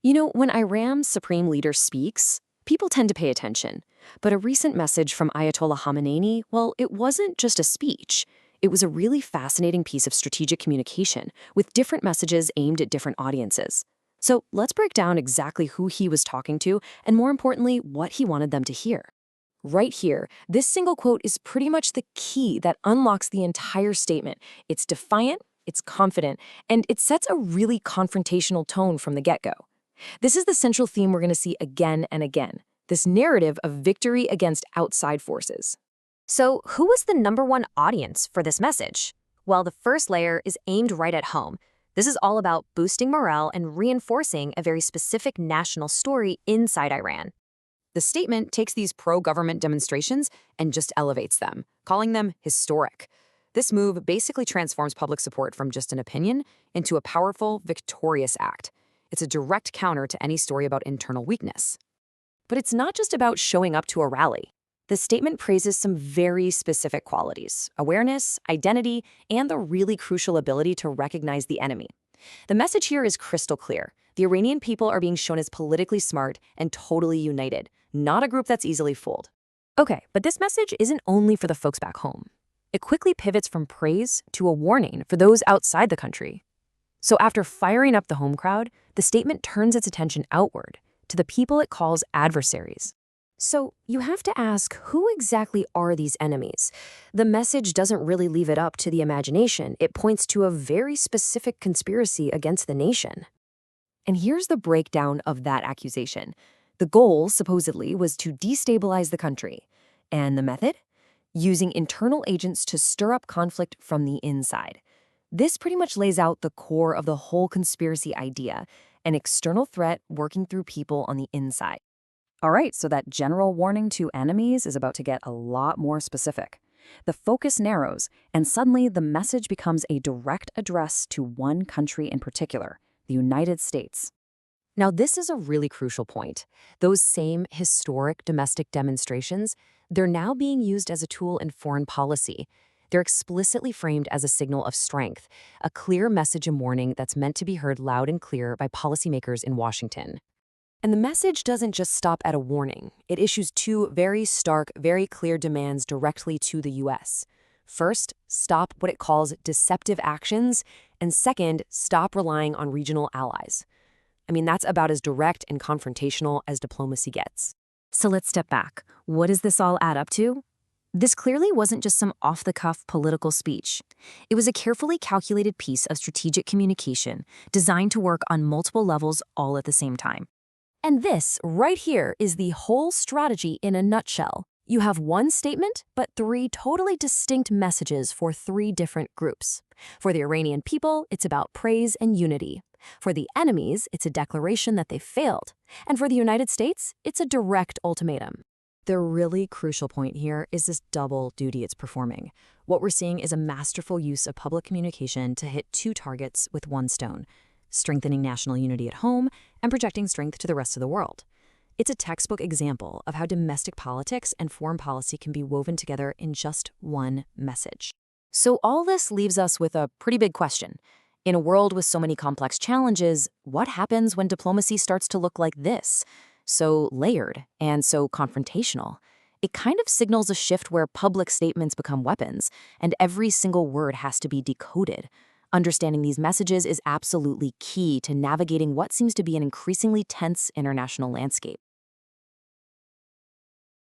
When Iran's supreme leader speaks, people tend to pay attention. But a recent message from Ayatollah Khamenei, well, it wasn't just a speech. It was a really fascinating piece of strategic communication with different messages aimed at different audiences. So let's break down exactly who he was talking to and, more importantly, what he wanted them to hear. Right here, this single quote is pretty much the key that unlocks the entire statement. It's defiant, it's confident, and it sets a really confrontational tone from the get-go. This is the central theme we're going to see again and again, this narrative of victory against outside forces. So, who was the #1 audience for this message? Well, the first layer is aimed right at home. This is all about boosting morale and reinforcing a very specific national story inside Iran. The statement takes these pro-government demonstrations and just elevates them, calling them historic. This move basically transforms public support from just an opinion into a powerful, victorious act. It's a direct counter to any story about internal weakness. But it's not just about showing up to a rally. The statement praises some very specific qualities: awareness, identity, and the really crucial ability to recognize the enemy. The message here is crystal clear. The Iranian people are being shown as politically smart and totally united, not a group that's easily fooled. Okay, but this message isn't only for the folks back home. It quickly pivots from praise to a warning for those outside the country. So after firing up the home crowd, the statement turns its attention outward to the people it calls adversaries. So you have to ask, who exactly are these enemies? The message doesn't really leave it up to the imagination. It points to a very specific conspiracy against the nation. And here's the breakdown of that accusation. The goal, supposedly, was to destabilize the country. And the method? Using internal agents to stir up conflict from the inside. This pretty much lays out the core of the whole conspiracy idea, an external threat working through people on the inside. All right, so that general warning to enemies is about to get a lot more specific. The focus narrows, and suddenly the message becomes a direct address to one country in particular, the United States. Now, this is a really crucial point. Those same historic domestic demonstrations, they're now being used as a tool in foreign policy. They're explicitly framed as a signal of strength, a clear message and warning that's meant to be heard loud and clear by policymakers in Washington. And the message doesn't just stop at a warning. It issues two very stark, very clear demands directly to the U.S. First, stop what it calls deceptive actions, and second, stop relying on regional allies. I mean, that's about as direct and confrontational as diplomacy gets. So let's step back. What does this all add up to? This clearly wasn't just some off-the-cuff political speech. It was a carefully calculated piece of strategic communication designed to work on multiple levels all at the same time. And this, right here, is the whole strategy in a nutshell. You have one statement, but three totally distinct messages for three different groups. For the Iranian people, it's about praise and unity. For the enemies, it's a declaration that they failed. And for the United States, it's a direct ultimatum. The really crucial point here is this double duty it's performing. What we're seeing is a masterful use of public communication to hit two targets with one stone: strengthening national unity at home and projecting strength to the rest of the world. It's a textbook example of how domestic politics and foreign policy can be woven together in just one message. So all this leaves us with a pretty big question. In a world with so many complex challenges, what happens when diplomacy starts to look like this? So layered and so confrontational. It kind of signals a shift where public statements become weapons, and every single word has to be decoded. Understanding these messages is absolutely key to navigating what seems to be an increasingly tense international landscape.